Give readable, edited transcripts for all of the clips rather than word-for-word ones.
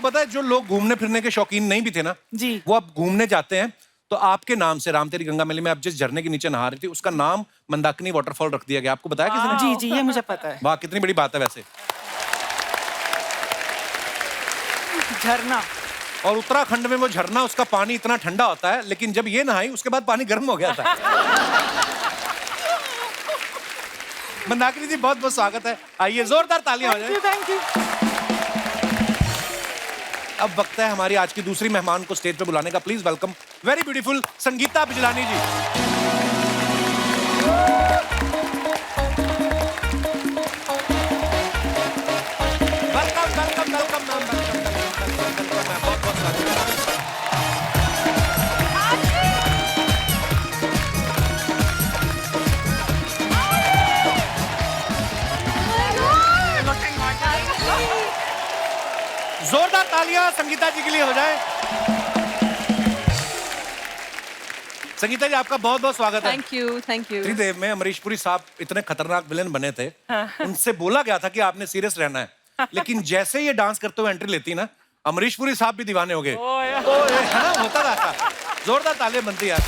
आपको पता है जो लोग घूमने फिरने के शौकीन नहीं भी थे ना जी, वो अब घूमने जाते हैं तो आपके नाम से राम तेरी गंगा मैली में आप जिस झरने के नीचे नहा रही थी उसका नाम मंदाकिनी वाटरफॉल रख दिया गया। आपको बताया किसी ने? जी, जी, ये मुझे पता है। वाह कितनी बड़ी बात है वैसे। झरना। और उत्तराखंड में वो झरना उसका पानी इतना ठंडा होता है लेकिन जब ये नहाई उसके बाद पानी गर्म हो गया था। मंदाकिनी जी बहुत बहुत स्वागत है। आइए जोरदार तालियां हो जाए। Thank you. अब वक्त है हमारी आज की दूसरी मेहमान को स्टेज पे बुलाने का। Please welcome very beautiful Sangeeta Bijlani ji. Welcome welcome welcome ma'am, welcome ma'am, बहुत बहुत स्वागत है। जोरदार तालियां संगीता जी के लिए हो जाए। संगीता जी आपका बहुत बहुत स्वागत है। Thank you thank you. Tridev में अमरीश पुरी साहब इतने खतरनाक विलेन बने थे, उनसे बोला गया था कि आपने सीरियस रहना है, लेकिन जैसे ये डांस करते हुए एंट्री लेती ना अमरीश पुरी साहब भी दीवाने हो गए। है ना, होता था ऐसा। जोरदार तालियां बनती यार।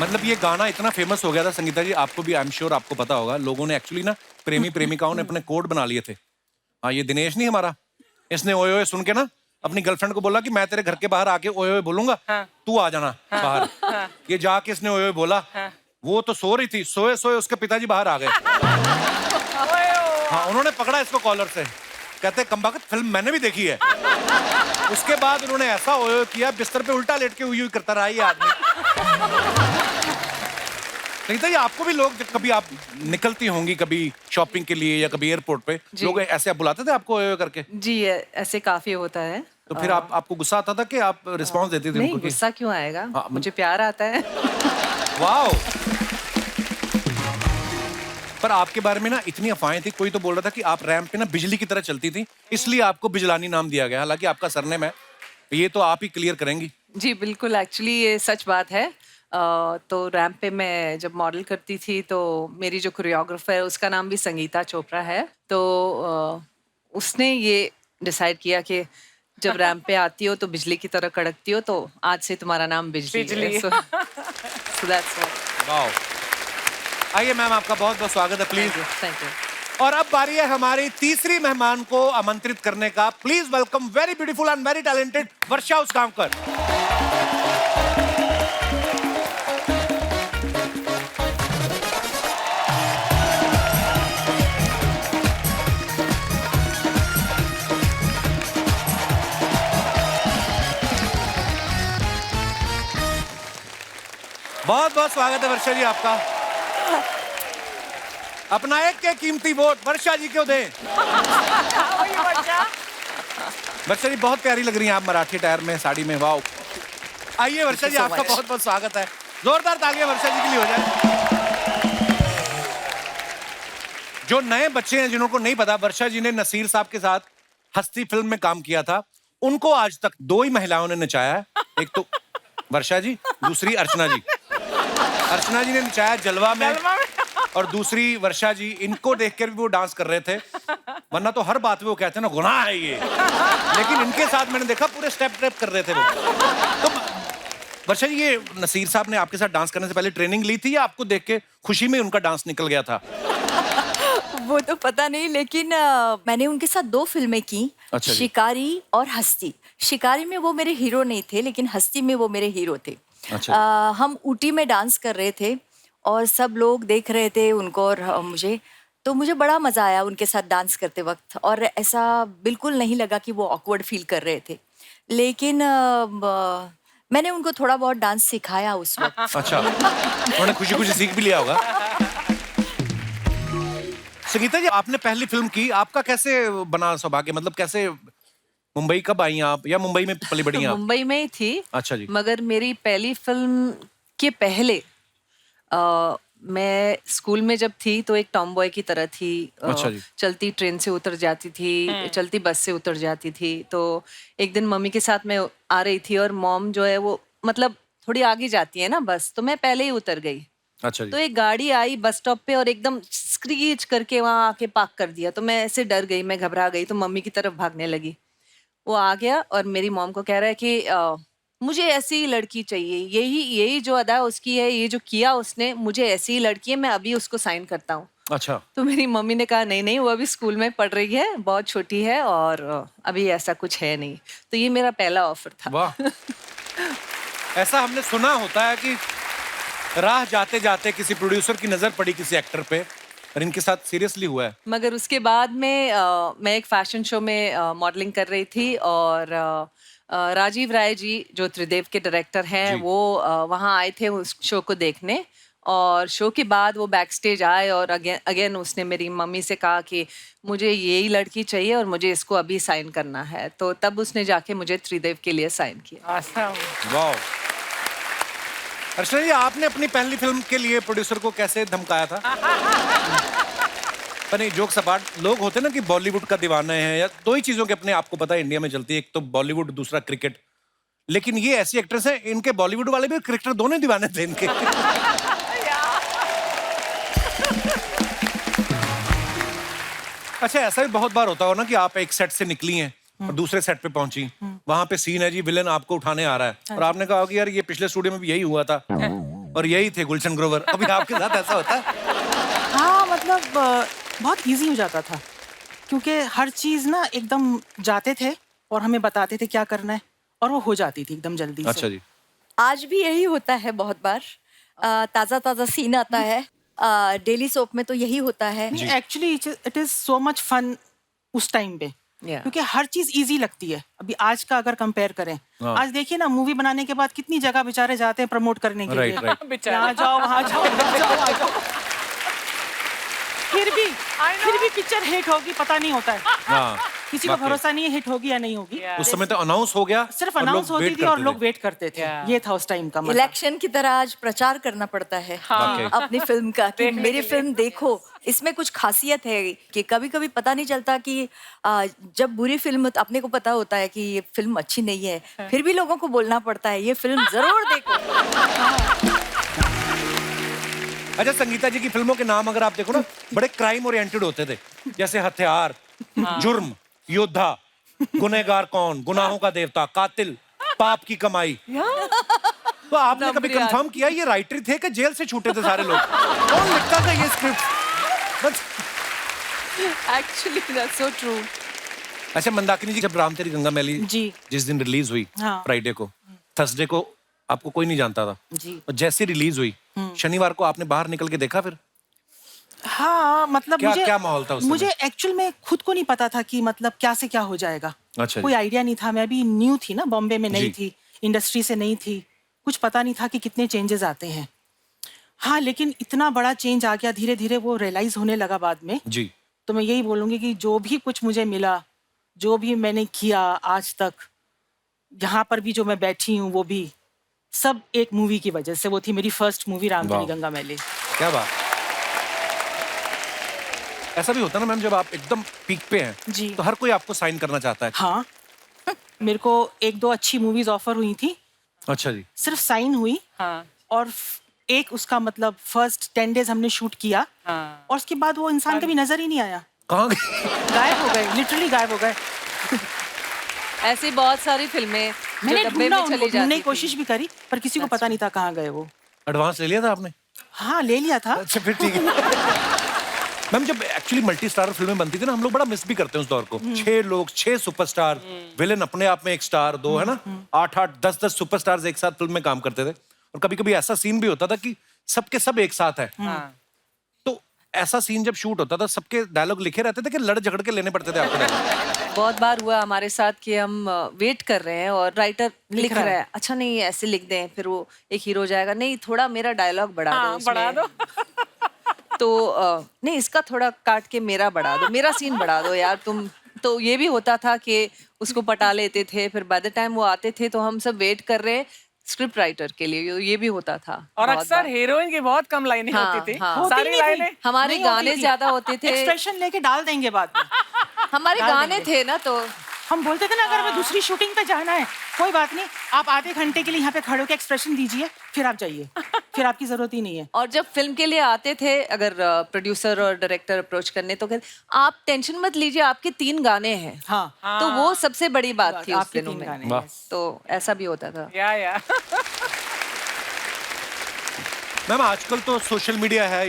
मतलब ये गाना इतना फेमस हो गया था संगीता जी, आपको भी आई एम श्योर आपको पता होगा, लोगों ने एक्चुअली ना प्रेमी प्रेमिकाओं ने अपने कोड बना लिए थे। हाँ ये दिनेश नहीं हमारा, इसने ओए ओए सुन के ना अपनी गर्लफ्रेंड को बोला कि मैं तेरे घर के बाहर आके ओए ओए बोलूंगा, तू आ जाना बाहर। ये जाके इसने ओए ओए बोला, वो तो सो रही थी, सोए सोए उसके पिताजी बाहर आ गए। हाँ उन्होंने पकड़ा इसको कॉलर से, कहते कमबख्त फिल्म मैंने भी देखी है। उसके बाद उन्होंने ऐसा ओए ओए किया बिस्तर पे उल्टा लेट के उई करता रहा ये आदमी। नहीं तो ये आपको भी लोग जब कभी आप निकलती होंगी कभी शॉपिंग के लिए या कभी एयरपोर्ट पे लोग ऐसे आप बुलाते थे आपको ओए ओए करके? जी ऐसे काफी होता है। तो फिर आपको गुस्सा आता था कि आप रिस्पांस देती थी नहीं उनको? गुस्सा क्यों आएगा? हाँ, मुझे प्यार आता है। वाओ। पर आपके बारे में ना इतनी अफवाहें थी, कोई तो बोल रहा था कि आप रैंप पे ना बिजली की तरह चलती थी, इसलिए आपको बिजलानी नाम दिया गया, हालांकि आपका सरनेम है। ये तो आप ही क्लियर करेंगी। जी बिल्कुल, एक्चुअली ये सच बात है। तो रैंप पे मैं जब मॉडल करती थी तो मेरी जो कोरियोग्राफर है उसका नाम भी संगीता चोपड़ा है। तो उसने ये डिसाइड किया कि जब रैंप पे आती हो तो बिजली की तरह कड़कती हो, तो आज से तुम्हारा नाम बिजली है। So that's what। वाओ। आइए मैम आपका बहुत बहुत स्वागत है। Please thank you. और अब बारी है हमारी तीसरी मेहमान को आमंत्रित करने का। Please welcome very beautiful and very talented Varsha Usgaonkar. बहुत बहुत स्वागत है वर्षा जी आपका। अपना एक के कीमती वोट वर्षा जी को दें। वर्षा जी बहुत प्यारी लग रही हैं आप मराठी टायर में साड़ी में, वाओ। आइए वर्षा जी आपका बहुत बहुत स्वागत है। जोरदार तालियां वर्षा जी के लिए हो जाए। जो नए बच्चे हैं जिनको नहीं पता, वर्षा जी ने नसीर साहब के साथ हस्ती फिल्म में काम किया था। उनको आज तक दो ही महिलाओं ने नचाया है, एक तो वर्षा जी, दूसरी अर्चना जी। अर्चना जी ने नचाया जलवा में और दूसरी वर्षा जी। इनको देखकर भी वो डांस कर रहे थे, वरना तो हर बात में वो कहते हैं ना गुनाह है ये, लेकिन इनके साथ मैंने देखा पूरे स्टेप कर रहे थे वो। तो वर्षा जी ये नसीर साहब ने आपके साथ डांस करने से पहले ट्रेनिंग ली थी या आपको देख के खुशी में उनका डांस निकल गया था? वो तो पता नहीं, लेकिन मैंने उनके साथ 2 फिल्में की। अच्छा जी। शिकारी और हस्ती। शिकारी में वो मेरे हीरो नहीं थे, लेकिन हस्ती में वो मेरे हीरो थे। अच्छा। हम ऊटी में डांस कर रहे थे और सब लोग देख रहे थे उनको और मुझे, तो मुझे बड़ा मजा आया उनके साथ डांस करते वक्त, और ऐसा बिल्कुल नहीं लगा कि वो ऑकवर्ड फील कर रहे थे। लेकिन मैंने उनको थोड़ा बहुत डांस सिखाया उस वक्त। अच्छा, उन्होंने खुशी खुशी सीख भी लिया होगा। संगीता जी आपने पहली फिल्म की, आपका कैसे बना सौभाग्य, मतलब कैसे मुंबई कब आई आप, या मुंबई में पली बड़ी हैं आप? मुंबई में ही थी। अच्छा जी। मगर मेरी पहली फिल्म के पहले मैं स्कूल में जब थी तो एक टॉम बॉय की तरह थी। अच्छा जी। चलती ट्रेन से उतर जाती थी, चलती बस से उतर जाती थी। तो एक दिन मम्मी के साथ मैं आ रही थी और मॉम जो है वो मतलब थोड़ी आगे जाती है ना बस, तो मैं पहले ही उतर गई। अच्छा जी। तो एक गाड़ी आई बस स्टॉप पे और एकदम स्क्रीच करके वहां आके पार्क कर दिया। तो मैं ऐसे डर गई, मैं घबरा गई, तो मम्मी की तरफ भागने लगी। वो आ गया और मेरी मॉम को कह रहा है कि मुझे ऐसी ही लड़की चाहिए, यही यही जो अदा उसकी है, ये जो किया उसने, मुझे ऐसी ही लड़की है, मैं अभी उसको साइन करता हूँ। अच्छा। तो मेरी मम्मी ने कहा नहीं नहीं, वो अभी स्कूल में पढ़ रही है, बहुत छोटी है और अभी ऐसा कुछ है नहीं। तो ये मेरा पहला ऑफर था। वाह। ऐसा हमने सुना होता है कि राह जाते जाते किसी प्रोड्यूसर की नजर पड़ी किसी एक्टर पे, और इनके साथ सीरियसली हुआ है। मगर उसके बाद में मैं एक फैशन शो में मॉडलिंग कर रही थी और राजीव राय जी जो त्रिदेव के डायरेक्टर हैं जी। वो वहाँ आए थे उस शो को देखने। और शो के बाद वो बैक स्टेज आए और अगेन उसने मेरी मम्मी से कहा कि मुझे यही लड़की चाहिए और मुझे इसको अभी साइन करना है। तो तब उसने जाके मुझे त्रिदेव के लिए साइन किया। awesome. वाह। अर्चना जी, आपने अपनी पहली फिल्म के लिए प्रोड्यूसर को कैसे धमकाया था? पर नहीं, जोक्स अपार्ट, लोग होते ना कि बॉलीवुड का दीवाना है, या दो ही चीजों के अपने आपको पता है इंडिया में चलती है, एक तो बॉलीवुड, दूसरा क्रिकेट। लेकिन ये ऐसी एक्ट्रेस है, इनके बॉलीवुड वाले भी क्रिकेटर दोनों दीवाने थे इनके। अच्छा, ऐसा भी बहुत बार होता हो ना कि आप एक सेट से निकली हैं और दूसरे सेट पे पहुंची, वहां पे सीन है जी, विलेन आपको उठाने आ रहा है और आपने कहा कि यार ये पिछले स्टूडियो में भी यही हुआ था और यही थे गुलशन ग्रोवर। अभी आपके साथ ऐसा होता है? हाँ मतलब बहुत इजी हो जाता था क्योंकि हर चीज ना एकदम जाते थे और हमें बताते थे क्या करना है और वो हो जाती थी एकदम जल्दी से। अच्छा जी। आज भी यही होता है बहुत बार। ताज़ा ताज़ा सीन आता है। डेली सोप में तो यही होता है। Actually it is so much fun उस टाइम पे Yeah. क्योंकि हर चीज इजी लगती है। अभी आज का अगर कंपेयर करें, हाँ। आज देखिए ना मूवी बनाने के बाद कितनी जगह बेचारे जाते हैं प्रमोट करने के लिए। Right right. यहाँ जाओ वहाँ जाओ वहाँ जाओ वहाँ जाओ। फिर भी पिक्चर हिट होगी पता नहीं होता है। हाँ, किसी को वाकई। भरोसा नहीं है हिट होगी या नहीं होगी। उस समय तो अनाउंस हो गया, सिर्फ और लोग अनाउंस होती वेट थी और करते लोग थे। वेट करते थे। ये था उस टाइम का मतलब। इलेक्शन की तरह आज प्रचार करना पड़ता है वाकई। अपनी फिल्म का कि मेरी फिल्म देखो। इसमें कुछ खासियत है कि कभी कभी पता नहीं चलता कि जब बुरी फिल्म अपने को पता होता है कि ये फिल्म अच्छी नहीं है, फिर भी लोगों को बोलना पड़ता है ये फिल्म जरूर देखो। अच्छा, संगीता जी की फिल्मों के नाम अगर आप देखो ना, बड़े क्राइम ओरिएंटेड होते थे, जैसे हथियार, जुर्म, योद्धा, गुनहगार कौन, गुनाहों का देवता, कातिल, पाप की कमाई। तो आपने कभी नंबर याद। कंफर्म किया ये राइटर थे कि जेल से छूटे थे सारे लोग? कौन लिखता था ये script? Actually that's so true. अच्छा, मंदाकिनी जी, जब राम तेरी गंगा मैली जी जिस दिन रिलीज हुई, हाँ। फ्राइडे को, थर्सडे को आपको कोई नहीं जानता था, जी। और जैसे रिलीज हुई शनिवार को आपने बाहर निकल के देखा, फिर हाँ मतलब क्या- मुझे क्या माहौल था उस समय? मुझे एक्चुअल में खुद को नहीं पता था कि मतलब क्या से क्या हो जाएगा। अच्छा कोई जी। आइडिया नहीं था। मैं अभी न्यू थी ना, बॉम्बे में नहीं जी। थी, इंडस्ट्री से नहीं थी, कुछ पता नहीं था कि कितने चेंजेस आते हैं। हाँ लेकिन इतना बड़ा चेंज आ गया, धीरे धीरे वो रियलाइज होने लगा बाद में। जी। तो मैं यही बोलूँगी कि जो भी कुछ मुझे मिला, जो भी मैंने किया आज तक, यहाँ पर भी जो मैं बैठी हूँ वो भी सब एक मूवी की वजह से। वो थी मेरी फर्स्ट मूवी राम तेरी वाह। गंगा मैली। क्या बात। ऐसा भी होता है ना मैम, जब आप एकदम पीक पे हैं जी। तो हर कोई आपको साइन करना चाहता है। हाँ मेरे को एक दो अच्छी मूवीज ऑफर हुई थी, अच्छा जी। सिर्फ साइन हुई। और एक उसका मतलब फर्स्ट 10 डेज हमने शूट किया और उसके बाद वो इंसान कभी नजर ही नहीं आया। कहाँ गए? गायब हो गए, लिटरली गायब हो गए। ऐसी बहुत सारी फिल्में जो मैंने डब्बे ढूंढा में उनको, चली ढूंढने जाती की कोशिश थी। भी करी पर किसी को पता नहीं था कहाँ गए वो। एडवांस ले लिया था आपने? हाँ ले लिया था। अच्छा, फिर ठीक है। मैम, जब एक्चुअली मल्टी स्टार फिल्में बनती थी ना, हम लोग बड़ा मिस भी करते हैं उस दौर को। 6 लोग, 6 सुपरस्टार, विलेन अपने आप में एक स्टार, दो है ना, 8-8, 10-10 सुपरस्टार्स एक साथ फिल्म में काम करते थे। और कभी कभी ऐसा सीन भी होता था कि सबके सब एक साथ है। तो ऐसा सीन जब शूट होता था, सबके डायलॉग लिखे रहते थे कि लड़ झगड़ के लेने पड़ते थे आपको dialogue? बहुत बार हुआ हमारे साथ कि हम वेट कर रहे हैं और राइटर लिख रहा रहा है, अच्छा नहीं ऐसे लिख दें, फिर वो एक हीरो जाएगा, नहीं थोड़ा मेरा डायलॉग बढ़ा दो इसमें। तो नहीं इसका थोड़ा काट के मेरा बढ़ा दो, मेरा सीन बढ़ा दो यार तुम। तो ये भी होता था कि उसको पटा लेते थे, फिर बाय द टाइम वो आते थे तो हम सब वेट कर रहे हैं स्क्रिप्ट राइटर के लिए। ये भी होता था। और बहुत अक्सर बार। हीरोइन की बहुत कम लाइनें हाँ, होती थी। हाँ। होती सारी नहीं थी। लाइनें हमारे नहीं होती गाने थी। ज्यादा होते थे, एक्सप्रेशन लेके डाल देंगे बाद में। हमारे डाल गाने देंगे। थे ना, तो हम बोलते थे ना अगर हमें दूसरी शूटिंग पे जाना है कोई बात नहीं, आप आधे घंटे के लिए यहाँ पे खड़े होकर एक्सप्रेशन दीजिए, फिर आप जाइए। फिर आपकी जरूरत ही नहीं है। और जब फिल्म के लिए आते थे, अगर प्रोड्यूसर और डायरेक्टर अप्रोच करने, तो कहते आप टेंशन मत लीजिए, आपके 3 गाने हैं। हाँ, तो वो सबसे बड़ी बात थी उस आपके दिनों 3 में। गाने। वाह। yes। तो ऐसा भी होता था। या मैम आजकल तो सोशल मीडिया है,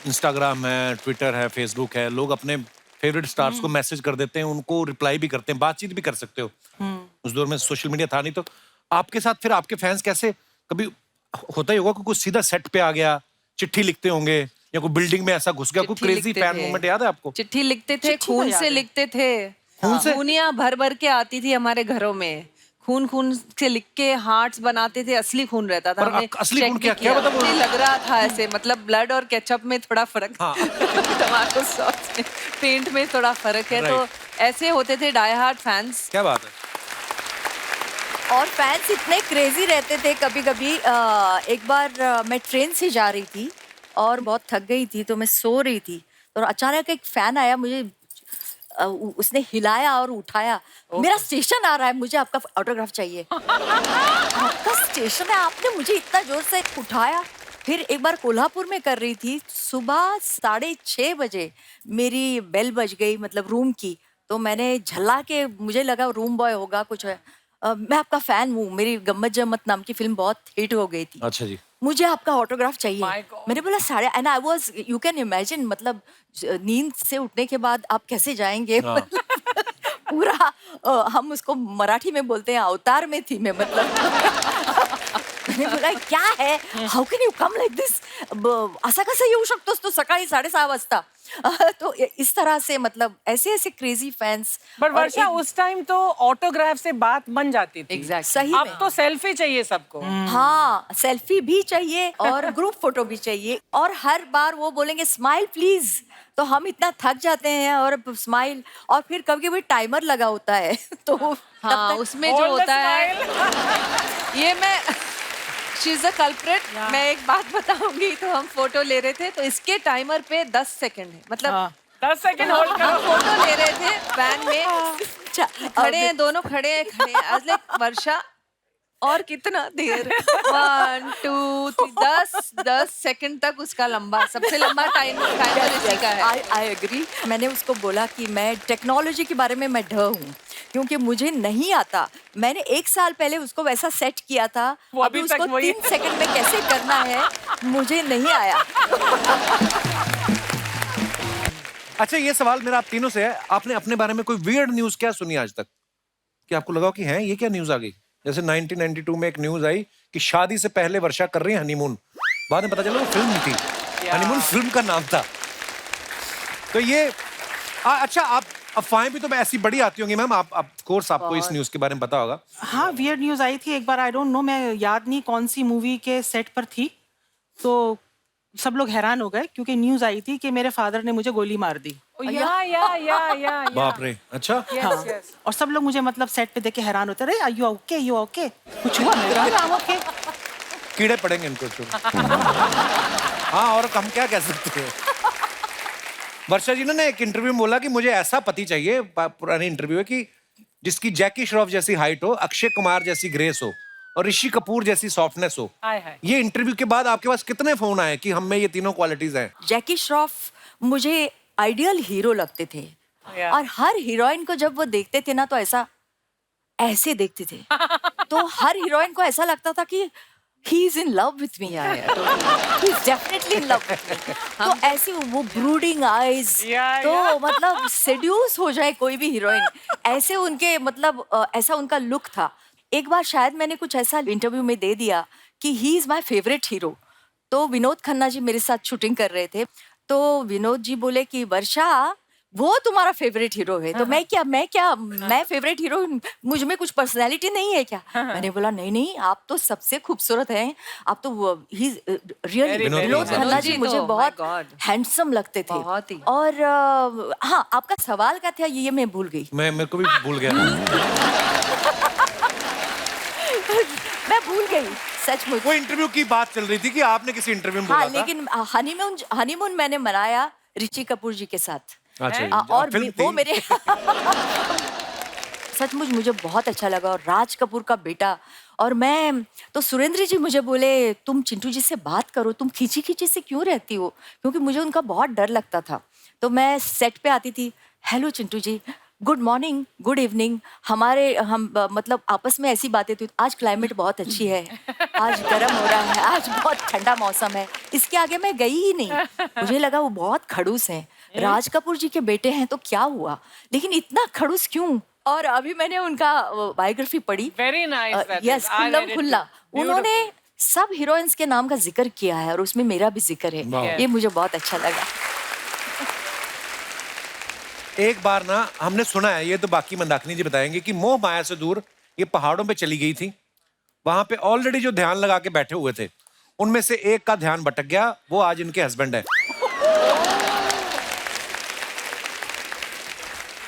इंस्टाग्राम है, ट्विटर है, फेसबुक है, लोग अपने फेवरेट स्टार्स को मैसेज कर देते हैं, उनको रिप्लाई भी करते हैं, बातचीत भी कर सकते हो। उस दौर में सोशल मीडिया था नहीं, तो आपके साथ फिर आपके फैंस कैसे, कभी होता ही होगा कि कुछ सीधा सेट पे आ गया, चिट्ठी लिखते होंगे, या कोई बिल्डिंग में ऐसा घुस गया, कोई चिट्ठी क्रेजी लिखते फैन थे। मोमेंट याद है आपको? चिट्ठी लिखते थे, चिट्ठी तो खून याद से है। लिखते थे। खून से? खूनियां भर भर के आती थी हमारे घरों में, खून खून से लिख के हार्ट्स बनाते थे, असली खून रहता था। पर हमने असली check खून भी क्या किया। मतलब वो? नहीं, लग रहा था ऐसे, मतलब ब्लड और केचप में थोड़ा फर्क, हाँ। टमाटो सॉस में, पेंट में थोड़ा फर्क है। तो Right. ऐसे होते थे डाई हार्ड फैंस। क्या बात है। और फैंस इतने क्रेजी रहते थे। कभी कभी एक बार मैं ट्रेन से जा रही थी और बहुत थक गई थी, तो मैं सो रही थी, तो अचानक एक फैन आया, मुझे उसने हिलाया और उठाया, मेरा स्टेशन आ रहा है, मुझे आपका ऑटोग्राफ चाहिए। आपका स्टेशन है, आपने मुझे इतना जोर से उठाया। फिर एक बार कोल्हापुर में कर रही थी, सुबह 6:30 बजे मेरी बेल बज गई, मतलब रूम की। तो मैंने झल्ला के, मुझे लगा रूम बॉय होगा कुछ है। मैं आपका फैन हूँ, मेरी गम्मत जम्मत नाम की फिल्म बहुत हिट हो गई थी, अच्छा जी। मुझे आपका ऑटोग्राफ चाहिए। My God. मैंने बोला 8:30, and I was, you can imagine, मतलब नींद से उठने के बाद आप कैसे जाएंगे। हाँ। पूरा हम उसको मराठी में बोलते हैं, अवतार में थी मैं, मतलब मैंने बोला क्या है, how can you come like this, असा कसं येऊ शकतोस तू सकाळी 6:30 वाजता। तो इस तरह से, मतलब ऐसे ऐसे क्रेजी फैंस। बट वर्षा, उस टाइम तो ऑटोग्राफ से बात बन जाती थी। Exactly. सही अब में। तो सेल्फी चाहिए सबको। हाँ, सेल्फी भी चाहिए और ग्रुप फोटो भी चाहिए, और हर बार वो बोलेंगे स्माइल प्लीज, तो हम इतना थक जाते हैं, और स्माइल, और फिर कभी कभी टाइमर लगा होता है तो हाँ, उसमें जो होता है, ये मैं शी इज अ कल्प्रिट। मैं एक बात बताऊंगी, तो हम फोटो ले रहे थे, तो इसके टाइमर पे 10 सेकंड है, मतलब हाँ, 10 सेकंड होल्ड हम करो। फोटो ले रहे थे वैन में, अच्छा, खड़े हैं दोनों, खड़े हैं। आज लाइक वर्षा, और कितना देर, 1 2 3, 10 सेकंड तक उसका लंबा, सबसे लंबा टाइमर इसी का है। I agree. मैंने उसको बोला कि मैं टेक्नोलॉजी के बारे में मैं ढ हूँ, क्योंकि मुझे नहीं आता। मैंने 1 साल पहले उसको वैसा सेट किया था, वो अभी अभी तक उसको वही 3 सेकंड में कैसे करना है मुझे नहीं आया। अच्छा, ये सवाल मेरा आप तीनों से है, आपने अपने बारे में कोई वियर्ड न्यूज क्या सुनी आज तक, कि आपको लगा कि है ये क्या न्यूज आ गई? जैसे 1992 में एक न्यूज आई कि शादी से पहले वर्षा कर रही है हनीमून, बाद में पता चला वो फिल्म थी, हनीमून फिल्म का नाम था। तो ये अच्छा, आप अफवाहें भी तो ऐसी बड़ी आती होंगी मैम, आप कोर्स आपको इस न्यूज के बारे में पता होगा। हाँ, वियर्ड न्यूज आई थी एक बार, आई डोंट नो, मैं याद नहीं कौन सी मूवी के सेट पर थी, तो सब लोग हैरान हो गए, क्योंकि न्यूज आई थी कि मेरे फादर ने मुझे गोली मार दी। या बाप रे। अच्छा। हाँ, और सब लोग मुझे, मतलब सेट पे देख के हैरान होते रहे, यू ओके, यू ओके, कुछ हुआ? मैं I'm okay। कीड़े पड़ेंगे इनको तो। हाँ, और हम क्या कह सकते हैं। वर्षा जी ने एक इंटरव्यू में बोला कि मुझे ऐसा पति चाहिए, पुरानी इंटरव्यू है, कि जिसकी जैकी श्रॉफ जैसी हाइट हो, अक्षय कुमार जैसी ग्रेस हो, और ऋषि कपूर जैसी सॉफ्टनेस हो। ये इंटरव्यू के बाद आपके पास कितने फोन आए कि हम में ये तीनों क्वालिटीज हैं? जैकी श्रॉफ मुझे आइडियल हीरो लगते थे, और हर हीरोइन को जब वो देखते थे ना, तो ऐसे देखते थे, तो हर हीरोइन को ऐसा लगता था कि he is in love with me, he is definitely in love with me। तो ऐसी वो brooding eyes, तो मतलब seduce हो जाए कोई भी हीरोइन, ऐसे उनके, मतलब ऐसा उनका लुक था। एक बार शायद मैंने कुछ ऐसा इंटरव्यू में दे दिया कि he is my favourite hero, तो विनोद खन्ना जी मेरे साथ शूटिंग कर रहे थे, तो विनोद जी बोले कि वर्षा, वो तुम्हारा फेवरेट हीरो है। तो मैं फेवरेट हीरो, मुझ में कुछ पर्सनैलिटी नहीं है क्या? मैंने बोला नहीं, आप तो सबसे खूबसूरत हैं, आप तो रियली। विनोद खन्ना जी मुझे बहुत हैंडसम लगते थे, बहुत ही। और हाँ, आपका सवाल क्या था ये मैं भूल गई। मेरे को भी भूल गया। मैं भूल गई सचमुच। वो इंटरव्यू की बात चल रही थी कि आपने किसी इंटरव्यू में बोला हाँ, था। लेकिन हनीमून मैंने मनाया ऋषि कपूर जी के साथ। अच्छा, और फिल्म वो थी। मेरे सचमुच मुझे बहुत अच्छा लगा, और राज कपूर का बेटा, और मैं तो सुरेंद्र जी मुझे बोले तुम चिंटू जी से बात करो, तुम खींची खींची से क्यों रहती हो, क्योंकि मुझे उनका बहुत डर लगता था। तो मैं सेट पे आती थी, हेलो चिंटू जी, गुड मॉर्निंग, गुड इवनिंग, हम मतलब आपस में ऐसी बातें थी। आज क्लाइमेट बहुत अच्छी है, आज गर्म हो रहा है, आज बहुत ठंडा मौसम है। इसके आगे मैं गई ही नहीं। मुझे लगा वो बहुत खड़ूस हैं, राज कपूर जी के बेटे हैं तो क्या हुआ, लेकिन इतना खड़ूस क्यों। और अभी मैंने उनका बायोग्राफी पढ़ी, वेरी नाइस, यस, खुल्लम खुल्ला। उन्होंने सब हीरोइंस के नाम का जिक्र किया है और उसमें मेरा भी जिक्र है। ये मुझे बहुत अच्छा लगा। एक बार ना हमने सुना है, ये तो बाकी मंदाकिनी जी बताएंगे, कि मोह माया से दूर ये पहाड़ों पे चली गई थी। वहां पे ऑलरेडी जो ध्यान लगा के बैठे हुए थे, उनमें से एक का ध्यान भटक गया, वो आज इनके हस्बैंड है।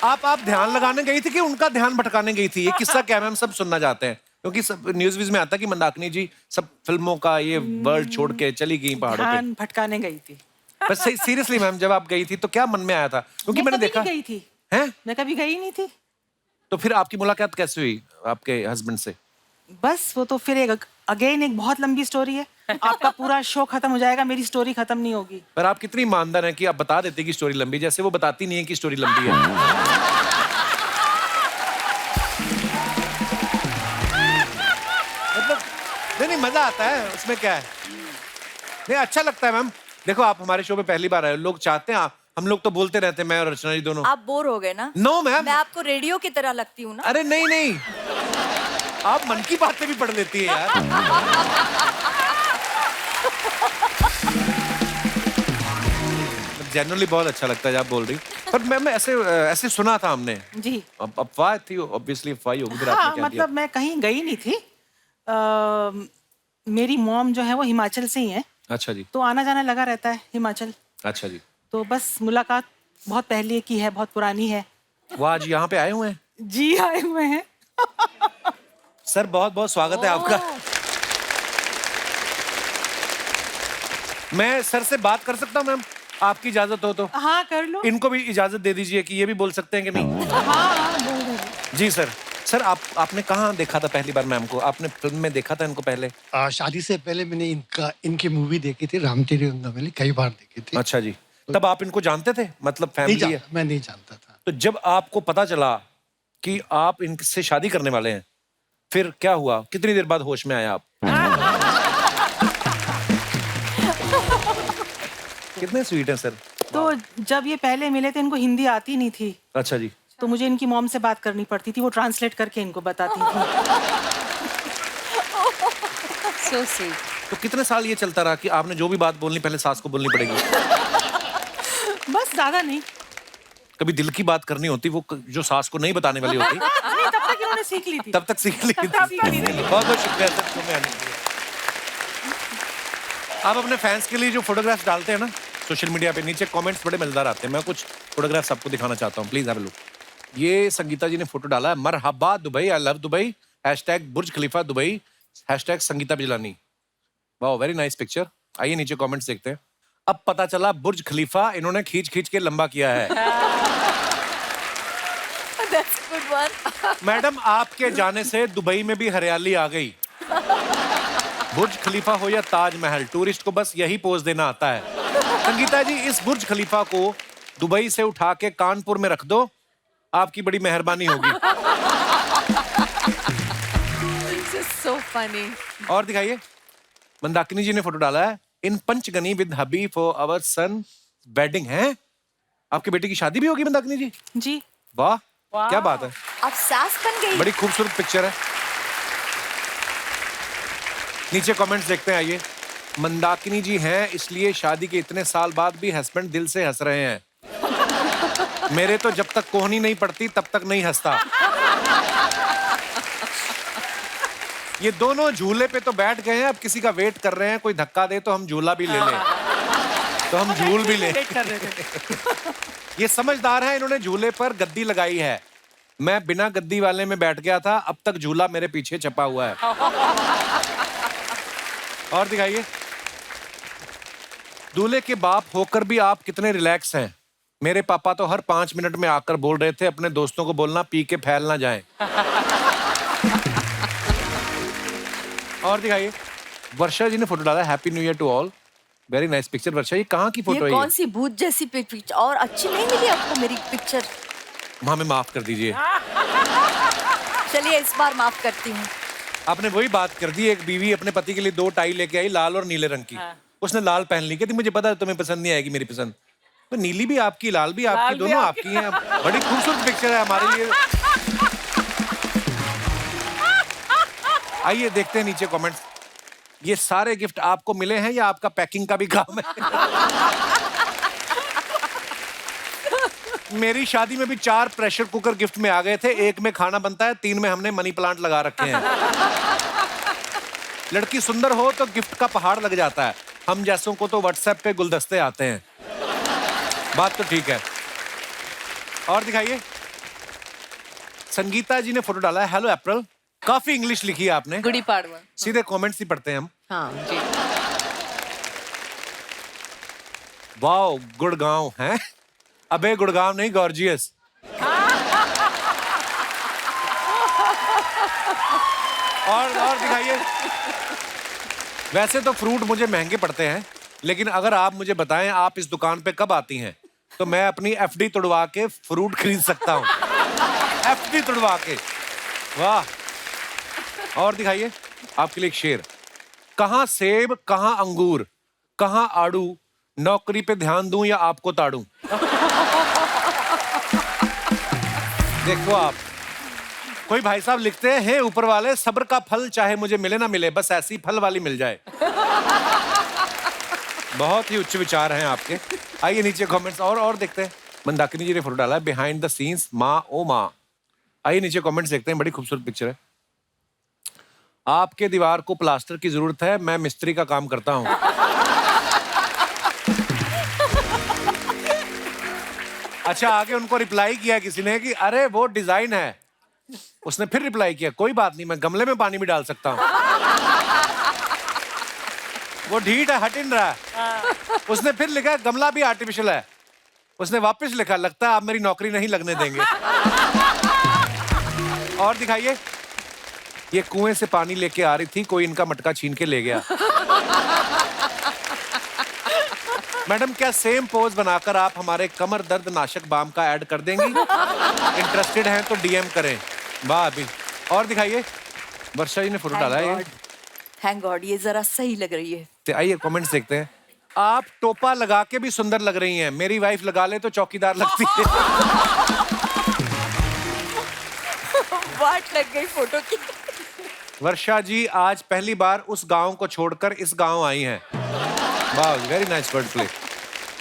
आप ध्यान लगाने गई थी कि उनका ध्यान भटकाने गई थी? ये किस्सा क्या है, हम सब सुनना चाहते हैं, क्योंकि सब न्यूज व्यूज में आता है कि मंदाकिनी जी सब फिल्मों का ये वर्ल्ड छोड़ के चली गई पहाड़ों पे। ध्यान भटकाने गई थी। बस सीरियसली मैम, जब आप गई थी तो क्या मन में आया था? क्योंकि मैंने देखा गई थी हैं, मैं कभी गई नहीं थी। तो फिर आपकी मुलाकात कैसे हुई आपके हस्बैंड से? बस वो तो फिर एक अगेन एक बहुत लंबी स्टोरी है। आपका पूरा शो खत्म हो जाएगा, मेरी स्टोरी खत्म नहीं होगी। पर आप कितनी ईमानदार हैं कि आप बता देते कि स्टोरी लंबी, जैसे वो बताती नहीं है कि स्टोरी लंबी है। मतलब नहीं, मजा आता है उसमें, क्या है, नहीं अच्छा लगता है मैम। देखो आप हमारे शो पे पहली बार आए, लोग चाहते हैं हम लोग तो बोलते रहते हैं, मैं और रचना जी दोनों। आप बोर हो गए ना? नो मैम, मैं आपको रेडियो की तरह लगती हूँ ना? अरे नहीं नहीं, आप मन की बातें भी पढ़ लेती है यार। जनरली बहुत अच्छा लगता है जब आप बोल रही, पर मैम ऐसे सुना था हमने जी। अब अफवाह थी, ऑब्वियसली अफवाह ही होगी। फिर आपने हाँ, क्या मतलब मैं कहीं गई नहीं थी। मेरी मॉम जो है वो हिमाचल से ही है। अच्छा जी। तो आना जाना लगा रहता है हिमाचल। अच्छा जी। तो बस मुलाकात बहुत पहले की है, बहुत पुरानी है। वो आज यहाँ पे आए हुए हैं? जी आए हुए हैं। सर बहुत बहुत स्वागत है आपका। मैं सर से बात कर सकता हूँ मैम, आपकी इजाजत हो तो? हाँ कर लो। इनको भी इजाजत दे दीजिए कि ये भी बोल सकते हैं कि नहीं? हाँ बोल दो। जी सर। सर आपने कहाँ देखा था पहली बार मैम को? आपने फिल्म में देखा था इनको पहले? शादी से पहले मैंने इनकी मूवी देखी थी, राम तेरी रंगमली, कई बार देखी थी। अच्छा जी। तब आप इनको जानते थे, मतलब फैमिली है? मैं नहीं जानता था। तो जब आपको पता चला कि आप इनसे शादी करने वाले हैं, फिर क्या हुआ? कितनी देर बाद होश में आया आप? कितने स्वीट हैं सर। तो जब ये पहले मिले थे, इनको हिंदी आती नहीं थी। अच्छा जी। तो मुझे इनकी मॉम से बात करनी पड़ती थी, वो ट्रांसलेट करके इनको बताती थी। So sweet. तो कितने साल ये चलता रहा कि आपने जो भी बात बोलनी पहले सास को बोलनी पड़ेगी? बस ज्यादा नहीं। कभी दिल की बात करनी होती, वो जो सास को नहीं बताने वाली होती, नहीं, तब तक इन्होंने सीख ली थी। तब तक सीख ली थी। सीख ली थी। बहुत बहुत शुक्रिया सर शो में आने के लिए। आप अपने फैंस के लिए जो फोटोग्राफ्स डालते हैं ना सोशल मीडिया पे, नीचे कमेंट्स बड़े मजेदार आते हैं। मैं कुछ फोटोग्राफ्स आपको दिखाना चाहता हूँ, प्लीज हैव अ लुक। ये संगीता जी ने फोटो डाला है, मरहबा Dubai, I love Dubai, #Burj Khalifa Dubai, #Sangeeta Bijlani. वाह, वेरी नाइस पिक्चर। आइए नीचे कमेंट्स देखते हैं। अब पता चला बुर्ज खलीफा इन्होंने खींच खींच के लंबा किया है। That's a good one. Madam आपके जाने से दुबई में भी हरियाली आ गई। बुर्ज खलीफा हो या ताजमहल, टूरिस्ट को बस यही पोज देना आता है। संगीता जी, इस बुर्ज खलीफा को दुबई से उठा के कानपुर में रख दो, आपकी बड़ी मेहरबानी होगी। This is so funny. और दिखाइए, मंदाकिनी जी ने फोटो डाला है, in Panchgani with hubby for our son wedding है। आपके बेटे की शादी भी होगी मंदाकिनी जी? जी। वाह, क्या बात है, आप सास बन गई। बड़ी खूबसूरत पिक्चर है। नीचे कमेंट्स देखते हैं, आइए। मंदाकिनी जी हैं इसलिए शादी के इतने साल बाद भी हस्बैंड दिल से हंस रहे हैं। मेरे तो जब तक कोहनी नहीं पड़ती तब तक नहीं हंसता। ये दोनों झूले पे तो बैठ गए हैं, अब किसी का वेट कर रहे हैं, कोई धक्का दे तो हम झूला भी ले लें, तो हम झूल भी लें। कर रहे थे। ये समझदार है, इन्होंने झूले पर गद्दी लगाई है। मैं बिना गद्दी वाले में बैठ गया था, अब तक झूला मेरे पीछे छपा हुआ है। और दिखाइए, दूल्हे के बाप होकर भी आप कितने रिलैक्स हैं। मेरे पापा तो हर 5 मिनट में आकर बोल रहे थे, अपने दोस्तों को बोलना पी के फैल ना जाएं। और दिखाइए, वर्षा जी ने फोटो डाला, happy new year to all, very nice picture. Varsha ये कहाँ की फोटो ये है? कौन सी भूत जैसी पिक्चर, और अच्छी नहीं मिली आपको मेरी पिक्चर? हमें माफ कर दीजिए, चलिए इस बार माफ करती हूँ। आपने वही बात कर दी। एक बीवी अपने पति के लिए 2 टाई लेके आई, लाल और नीले रंग की। उसने लाल पहन ली, कहती मुझे पता है तुम्हें पसंद नहीं आएगी मेरी पसंद। तो नीली भी आपकी, लाल भी आपकी, दोनों आपकी हैं। बड़ी खूबसूरत पिक्चर है हमारे लिए। आइए देखते हैं नीचे कमेंट्स। ये सारे गिफ्ट आपको मिले हैं या आपका पैकिंग का भी काम है? मेरी शादी में भी 4 प्रेशर कुकर गिफ्ट में आ गए थे। 1 में खाना बनता है, 3 में हमने मनी प्लांट लगा रखे हैं। लड़की सुंदर हो तो गिफ्ट का पहाड़ लग जाता है, हम जैसों को तो व्हाट्सएप पे गुलदस्ते आते हैं। बात तो ठीक है। और दिखाइए, संगीता जी ने फोटो डाला है, हेलो अप्रैल। काफी इंग्लिश लिखी है आपने। गुड़ी पाड़वा। सीधे कमेंट्स ही पढ़ते हैं हम। हाँ जी। वाओ, गुड़गांव है। अबे गुड़गांव नहीं, गॉर्जियस। और दिखाइए, वैसे तो फ्रूट मुझे महंगे पड़ते हैं, लेकिन अगर आप मुझे बताएं आप इस दुकान पे कब आती हैं, तो मैं अपनी एफडी तुड़वा के फ्रूट खरीद सकता हूं। एफडी तुड़वा के, वाह। और दिखाइए, आपके लिए एक शेर, कहां सेब कहां अंगूर कहां आड़ू, नौकरी पे ध्यान दूं या आपको ताड़ू। देखो आप, कोई भाई साहब लिखते हैं, हे ऊपर वाले सब्र का फल चाहे मुझे मिले ना मिले, बस ऐसी फल वाली मिल जाए। बहुत ही उच्च विचार हैं आपके। आइए नीचे कमेंट्स और देखते हैं। मंदाकिनी जी ने फोटो डाला है, बिहाइंड द सीन्स माँ ओ माँ। आइए नीचे कमेंट्स देखते हैं, बड़ी खूबसूरत पिक्चर है। आपके दीवार को प्लास्टर की जरूरत है, मैं मिस्त्री का काम करता हूँ। अच्छा, आगे उनको रिप्लाई किया किसी ने कि अरे वो डिजाइन है। उसने फिर रिप्लाई किया, कोई बात नहीं, मैं गमले में पानी भी डाल सकता हूँ। वो ढीठ है, हट इन रहा है। उसने फिर लिखा, गमला भी आर्टिफिशियल है। उसने वापस लिखा, लगता है आप मेरी नौकरी नहीं लगने देंगे। और दिखाइए, ये कुएं से पानी लेके आ रही थी, कोई इनका मटका छीन के ले गया। मैडम, क्या सेम पोज बनाकर आप हमारे कमर दर्द नाशक बाम का ऐड कर देंगी? इंटरेस्टेड हैं तो डीएम करें। वाह अभी। और दिखाइए, वर्षा जी ने फोटो डाला है। थैंक गॉड, ये जरा सही लग रही है। तो आइए कमेंट्स देखते हैं। आप टोपा लगा के भी सुंदर लग रही हैं, मेरी वाइफ लगा ले तो चौकीदार लगती है। वाट लग गई फोटो की। वर्षा जी आज पहली बार उस गांव को छोड़कर इस गांव आई हैं। वाह, वेरी नाइस वर्ड प्ले।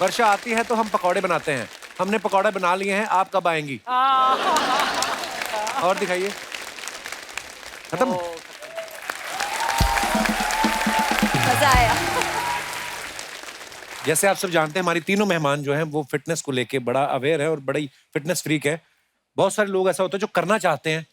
वर्षा आती है तो हम पकौड़े बनाते हैं, हमने पकौड़े बना लिए हैं, आप कब आएंगी? और दिखाइए, खत्म। मजा आया। जैसे आप सब जानते हैं, हमारी तीनों मेहमान जो हैं वो फिटनेस को लेके बड़ा अवेयर है और बड़ी फिटनेस फ्रीक है। बहुत सारे लोग ऐसा होता है जो करना चाहते हैं,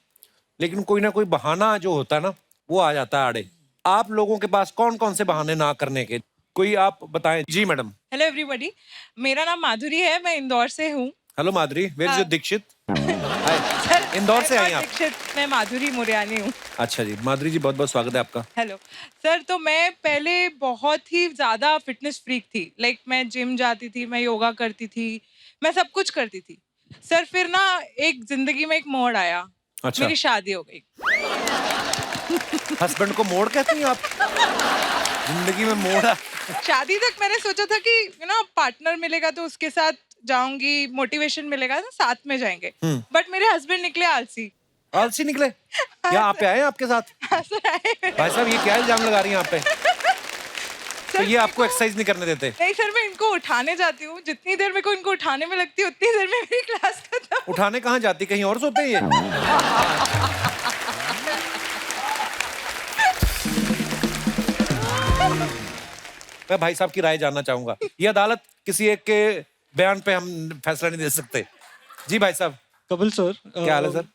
लेकिन कोई ना कोई बहाना जो होता है ना, वो आ जाता है आड़े। आप लोगों के पास कौन कौन से बहाने ना करने के, कोई आप बताएं। जी मैडम। हेलो एवरीबॉडी, मेरा नाम माधुरी है, मैं इंदौर से हूँ। Hello Madhuri, where is your Dixit? Sir, Indore से आई आप? दीक्षित, मैं माधुरी मुरयानी हूँ। अच्छा जी, माधुरी जी बहुत बहुत स्वागत है आपका। हेलो सर, तो मैं पहले बहुत ही ज्यादा फिटनेस फ्रीक थी। लाइक मैं जिम जाती थी, मैं योगा करती थी, मैं सब कुछ करती थी। सर फिर ना एक जिंदगी में एक मोड़ आया। अच्छा। मेरी शादी हो गई। हस्बैंड को मोड़ कहती हैं आप? जिंदगी में मोड़? शादी तक मैंने सोचा था कि ना पार्टनर मिलेगा तो उसके साथ जाऊंगी, मोटिवेशन मिलेगा तो साथ में जाएंगे। बट मेरे हस्बैंड निकले आलसी। आलसी निकले? या आप पे आए आपके साथ? हाँ सर, आए। भाई साहब, ये क्या इल्जाम लगा रही हैं आप पे? तो ये आपको एक्सरसाइज नहीं करने देते? नहीं सर, मैं इनको उठाने जाती हूँ, जितनी देर मेरे को इनको उठाने में लगती है उतनी देर में मेरी क्लास खत्म। उठाने कहाँ जाती, कहीं और सोते हैं ये? मैं भाई साहब की राय जानना चाहूंगा। ये अदालत किसी एक के बयान पे हम फैसला नहीं दे सकते। जी भाई साहब। कपिल सर, क्या हाल है सर?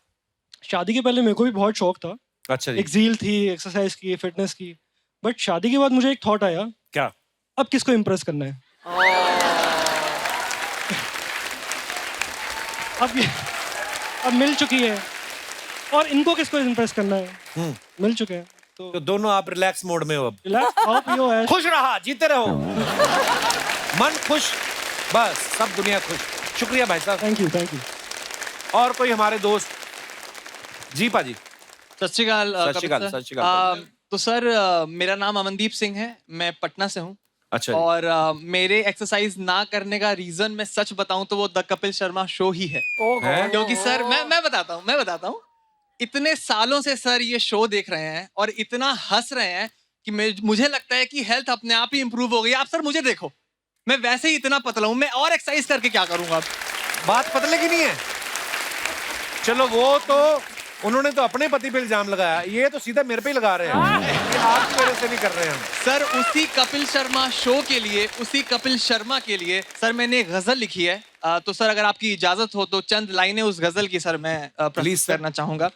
शादी के पहले मेरे को भी बहुत शौक था। अच्छा जी। एक ज़ील थी एक्सरसाइज की, फिटनेस की। बट शादी के बाद मुझे एक थॉट आया, क्या? अब किसको इम्प्रेस करना है? अब मिल चुकी है, और इनको किसको इम्प्रेस करना है? मिल चुके हैं। तो दोनों आप रिलैक्स मोड में हो अब। रिलैक्स खाओ पियो ऐश। खुश रहा, जीते रहो, मन खुश, बस सब दुनिया खुश। शुक्रिया भाई साहब। Thank you. और कोई हमारे दोस्त? जी पाजी। सत श्री अकाल सत श्री अकाल, कपिल सर। सत श्री अकाल। तो सर मेरा नाम अमनदीप सिंह है, मैं पटना से हूँ। अच्छा जी। और मेरे एक्सरसाइज ना करने का रीजन मैं सच बताऊं तो वो द कपिल शर्मा शो ही है। हैं? क्योंकि सर मैं बताता हूँ इतने सालों से सर ये शो देख रहे हैं और इतना हंस रहे हैं कि मुझे लगता है कि हेल्थ अपने आप ही इंप्रूव हो गई। आप सर मुझे देखो, मैं वैसे ही इतना पतला हूँ, मैं और एक्सरसाइज करके क्या करूंगा अब? बात पतले की नहीं है। चलो वो तो उन्होंने तो अपने पति पे इल्जाम लगाया, ये तो सीधा मेरे पे ही लगा रहे हैं कि आपकी वजह से नहीं कर रहे हैं हम। सर उसी कपिल शर्मा शो के लिए, उसी कपिल शर्मा के लिए सर मैंने एक गजल लिखी है। तो सर अगर आपकी इजाजत हो तो चंद लाइनें उस गजल की सर मैं प्लीज करना चाहूंगा।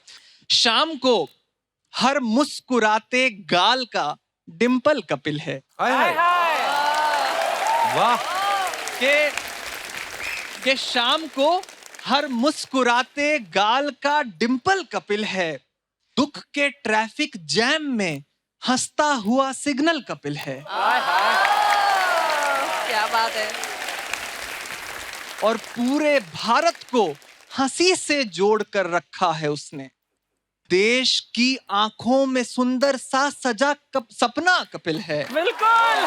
शाम को हर मुस्कुराते गाल का डिंपल कपिल है। हाय हाय, वाह। के शाम को हर मुस्कुराते गाल का डिंपल कपिल है, दुख के ट्रैफिक जैम में हंसता हुआ सिग्नल कपिल है। क्या बात है। और पूरे भारत को हंसी से जोड़ कर रखा है उसने, देश की आंखों में सुंदर सा सजा सपना कपिल है। बिल्कुल।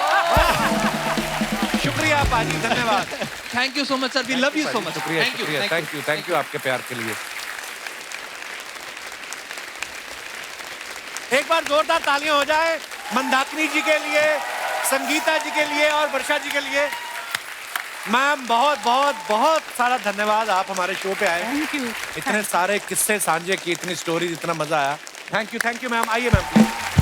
शुक्रिया पाजी, धन्यवाद। Thank you so much sir, we love you so much. शुक्रिया, शुक्रिया, थैंक यू आपके प्यार के लिए। एक बार जोरदार तालियां हो जाए मंदाकिनी जी के लिए, संगीता जी के लिए और वर्षा जी के लिए। मैम बहुत बहुत बहुत सारा धन्यवाद, आप हमारे शो पे आए। Thank you. इतने सारे किस्से साझे किए, इतनी स्टोरीज, इतना मजा आया। Thank you ma'am. आइए मैम।